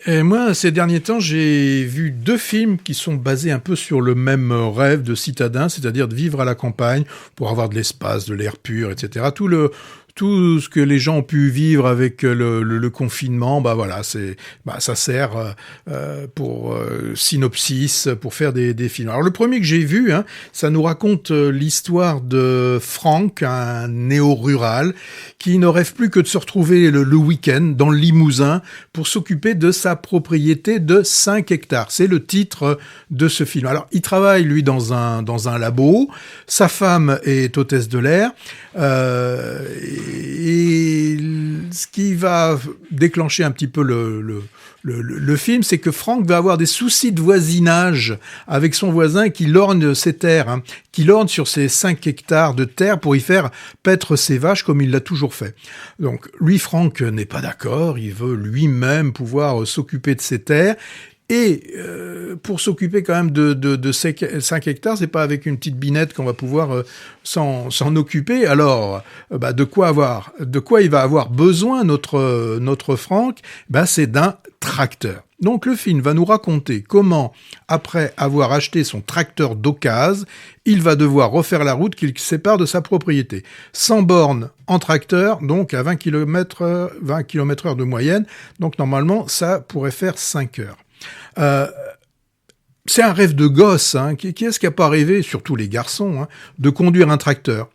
Et moi, ces derniers temps, j'ai vu 2 films qui sont basés un peu sur le même rêve de citadin, c'est-à-dire de vivre à la campagne pour avoir de l'espace, de l'air pur, etc. Tout ce que les gens ont pu vivre avec le confinement, voilà, ça sert pour synopsis, pour faire des films. Alors le premier que j'ai vu, ça nous raconte l'histoire de Franck, un néo-rural, qui ne rêve plus que de se retrouver le week-end dans le Limousin pour s'occuper de sa propriété de 5 hectares. C'est le titre de ce film. Alors il travaille lui dans un labo, sa femme est hôtesse de l'air. Et ce qui va déclencher un petit peu le film, c'est que Franck va avoir des soucis de voisinage avec son voisin qui lorgne ses terres, qui lorgne sur ses 5 hectares de terre pour y faire paître ses vaches comme il l'a toujours fait. Donc lui, Franck, n'est pas d'accord, il veut lui-même pouvoir s'occuper de ses terres. Et pour s'occuper quand même de 5 hectares, c'est pas avec une petite binette qu'on va pouvoir s'en occuper. Alors, de quoi il va avoir besoin notre Franck ? C'est d'un tracteur. Donc le film va nous raconter comment, après avoir acheté son tracteur d'occasion, il va devoir refaire la route qu'il sépare de sa propriété. 100 bornes en tracteur, donc à 20 km/h de moyenne. Donc normalement, ça pourrait faire 5 heures. C'est un rêve de gosse, Qui est-ce qui n'a pas rêvé, surtout les garçons, de conduire un tracteur ?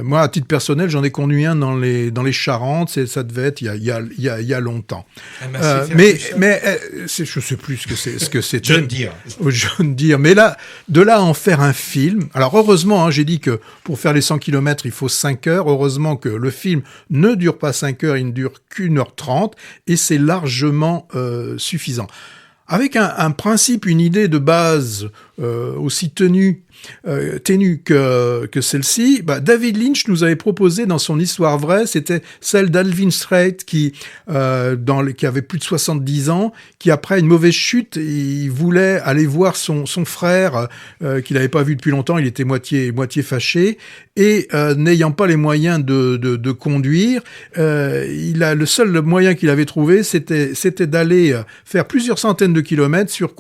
Moi, à titre personnel, j'en ai conduit un dans les Charentes, ça devait être il y a longtemps. Je sais plus ce que c'est. John Deere. John Deere. Mais là, de là à en faire un film. Alors heureusement, j'ai dit que pour faire les 100 km, il faut 5 heures. Heureusement que le film ne dure pas 5 heures, il ne dure qu'1h30 et c'est largement suffisant. Avec un principe, une idée de base aussi ténue que celle-ci, David Lynch nous avait proposé dans son histoire vraie, c'était celle d'Alvin Strait qui avait plus de 70 ans, qui après une mauvaise chute, il voulait aller voir son frère qu'il n'avait pas vu depuis longtemps, il était moitié fâché, et n'ayant pas les moyens de conduire, le seul moyen qu'il avait trouvé, c'était d'aller faire plusieurs centaines de kilomètres sur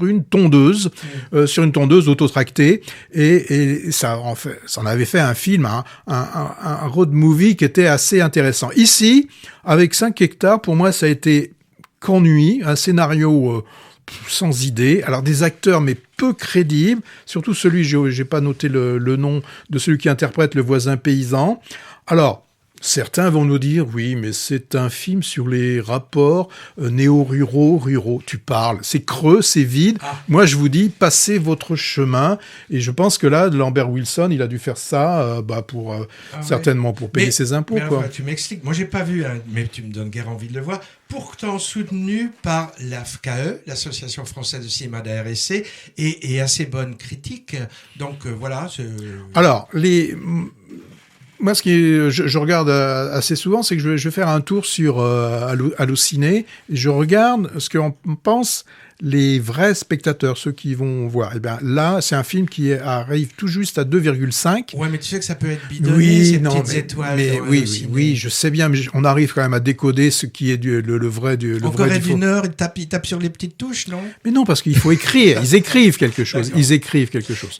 une tondeuse autotractée, et ça en avait fait un film, un road movie qui était assez intéressant. Ici, avec 5 hectares, pour moi, ça a été qu'ennui, un scénario sans idée, alors des acteurs mais peu crédibles, surtout celui, j'ai pas noté le nom de celui qui interprète le voisin paysan. Alors, certains vont nous dire, oui, mais c'est un film sur les rapports néo-ruraux. Tu parles, c'est creux, c'est vide. Moi, je vous dis, passez votre chemin. Et je pense que là, Lambert Wilson, il a dû faire ça certainement pour payer ses impôts. Mais alors, tu m'expliques. Moi, j'ai pas vu, mais tu me donnes guère envie de le voir. Pourtant soutenu par l'AFCAE, l'Association française de cinéma d'ARSC, et assez bonne critique. Donc, voilà. Alors, moi, ce que je regarde assez souvent, c'est que je vais faire un tour sur Allociné. Et je regarde ce qu'en pensent les vrais spectateurs, ceux qui vont voir. Et bien là, c'est un film qui arrive tout juste à 2,5. Ouais, mais tu sais que ça peut être bidonné, ces petites étoiles. Oui, je sais bien, mais on arrive quand même à décoder ce qui est le vrai du faux. En Corée du Nord, ils tapent sur les petites touches, non ? Mais non, parce qu'il faut écrire. Ils écrivent quelque chose.